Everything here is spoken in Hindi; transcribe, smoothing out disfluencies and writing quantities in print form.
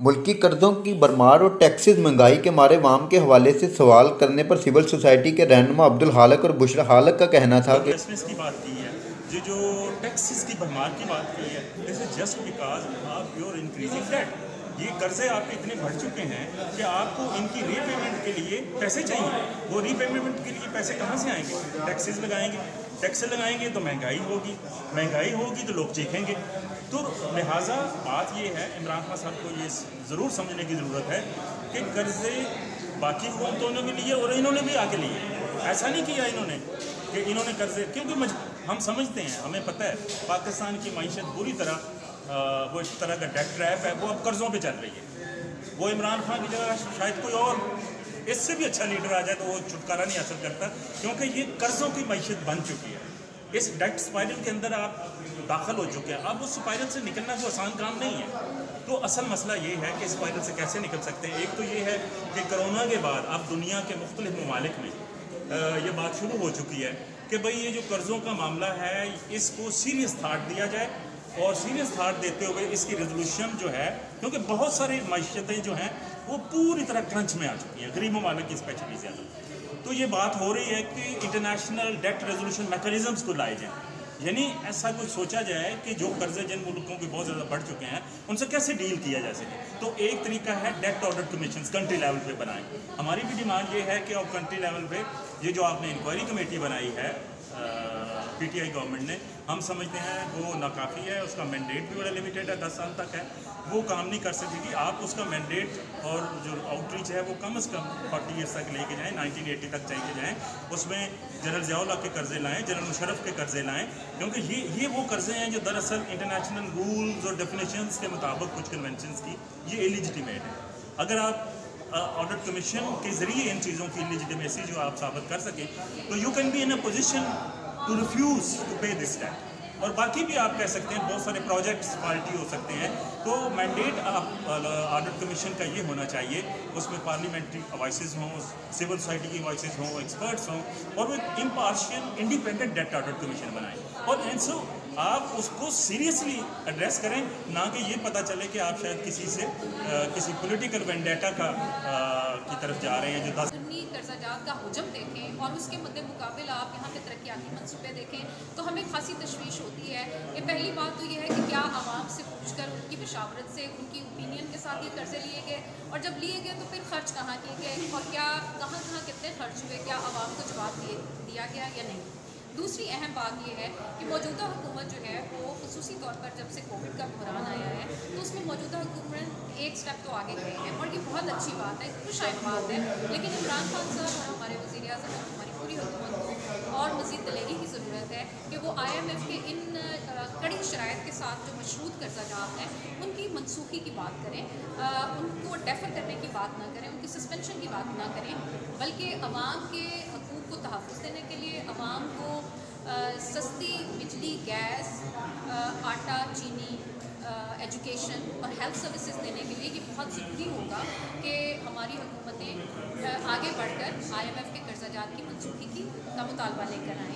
मुल्की कर्जों की भरमार और टैक्सेस महंगाई के मारे वाम के हवाले से सवाल करने पर सिविल सोसाइटी के रहनुमा अब्दुल हालक और बुशरा हालक का कहना था कि की बात की है, जो टैक्सेस की भरमार की बात की है, this is just because of your increasing debt. ये कर्जे आपके इतने बढ़ चुके हैं कि आपको इनकी रीपेमेंट के लिए पैसे चाहिए। वो रीपेमेंट के लिए पैसे कहाँ से आएंगे? टैक्सेस लगाएंगे, टैक्स लगाएंगे तो महंगाई होगी तो लोग चीखेंगे। तो लिहाजा बात ये है, इमरान खान साहब को ये ज़रूर समझने की ज़रूरत है कि कर्जे बाकी हुकूमतों ने भी लिए और इन्होंने भी आके लिए। ऐसा नहीं किया इन्होंने कि इन्होंने कर्जे, क्योंकि हम समझते हैं, हमें पता है पाकिस्तान की मईशत बुरी तरह वो इस तरह का डेट ट्रैप है, वो अब कर्ज़ों पे चल रही है। वो इमरान खान की जगह शायद कोई और इससे भी अच्छा लीडर आ जाए तो वो छुटकारा नहीं हासिल करता, क्योंकि ये कर्ज़ों की मईशत बन चुकी है। इस डेट स्पाइरल के अंदर आप दाखिल हो चुके हैं। अब उस स्पाइरल से निकलना कोई आसान काम नहीं है। तो असल मसला ये है कि स्पाइरल से कैसे निकल सकते हैं। एक तो ये है कि कोरोना के बाद अब दुनिया के मुख्तलिफ ममालिक में ये बात शुरू हो चुकी है कि भाई ये जो कर्ज़ों का मामला है इसको सीरियस थाट दिया जाए, और सीरियस थाट देते हुए इसकी रेजोल्यूशन जो है, क्योंकि बहुत सारी मैशतें जो हैं वो पूरी तरह क्रंच में आ चुकी हैं, गरीब ममालिक की स्पेशली ज़्यादा। तो ये बात हो रही है कि इंटरनेशनल डेट रेजोल्यूशन मैकेनिज़म्स को लाए जाएँ, यानी ऐसा कुछ सोचा जाए कि जो कर्जे जिन मुल्कों के बहुत ज़्यादा बढ़ चुके हैं उनसे कैसे डील किया जा सके। तो एक तरीका है debt audit commission country level पे बनाएं। हमारी भी डिमांड ये है कि अब कंट्री लेवल पे ये जो आपने इंक्वायरी कमेटी बनाई है पीटीआई गवर्नमेंट ने, हम समझते हैं वो नाकाफ़ी है, उसका मैंडेट भी बड़ा लिमिटेड है, 10 साल तक है, वो काम नहीं कर सकेगी। आप उसका मैंडेट और जो आउटरीच है वो कम से कम 40 ईयर्स तक लेके जाएँ, 1980 तक लेके जाएँ। उसमें जनरल ज़िया-उल-हक के कर्जे लाएँ, जनरल मुशर्रफ के कर्जे लाएँ, क्योंकि ये वो कर्जे हैं जो दरअसल इंटरनेशनल रूल्स और डेफिनेशंस के मुताबिक कुछ कन्वेंशंस की ये इलिजिटिमेट है। अगर आप ऑडिट कमीशन के ज़रिए इन चीज़ों की इलिजिटिमेसी जो आप साबित कर सकें तो you can be in a position to refuse to pay this debt. और बाकी भी आप कह सकते हैं, बहुत सारे प्रोजेक्ट्स पार्टी हो सकते हैं। तो मैंडेट आप ऑडिट कमीशन का ये होना चाहिए, उसमें पार्लियामेंट्री वॉइसेस हों, सिविल सोसाइटी की वॉइसेस हों, एक्सपर्ट्स हों, और वो एक impartial independent debt audit commission बनाएं। और इनसे आप उसको सीरियसली एड्रेस करें, ना कि ये पता चले कि आप शायद किसी से किसी पॉलिटिकल वेंडेटा की तरफ जा रहे हैं। जो 10 कर्जाजात का हुजम देखें और उसके मद्दे मुकाबिल आप यहाँ के तरक्याती मनसूबे देखें तो हमें खासी तशवीश होती है। ये पहली बात तो ये है कि क्या आवाम से पूछकर उनकी मशावरत से उनकी ओपिनियन के साथ ये कर्जे लिए गए, और जब लिए गए तो फिर खर्च कहाँ किए गए और क्या कहाँ कितने खर्च हुए, क्या आवाम को जवाब दिया गया या नहीं। दूसरी अहम बात यह है कि मौजूदा हुकूमत जो है वो खुसूसी तौर पर जब से कोविड का बहरान आया है तो उसमें मौजूदा हुकूमत एक स्टेप तो आगे गई है, और ये बहुत अच्छी बात है, खुशाइन बात है। लेकिन इमरान खान साहब और हमारे वज़ीर-ए-आज़म और हमारी पूरी हुकूमत को और मज़ीद दलेरी की ज़रूरत है कि वो IMF के इन कड़ी शराइत के साथ जो मशरूत कर्जाजात हैं उनकी मनसूखी की बात करें, उनको डेफर करने की बात ना करें, उनकी सस्पेंशन की बात ना करें, बल्कि अवाम के हकूक़ को तहफ़्फ़ुज़ देने के लिए अवाम को सस्ती बिजली, गैस, आटा, चीनी, एजुकेशन और हेल्थ सर्विसेज देने के लिए ये बहुत ज़रूरी होगा कि हमारी हुकूमतें आगे बढ़कर IMF के कर्जाजात की मनसूखी का मुतालबा लेकर आएँ।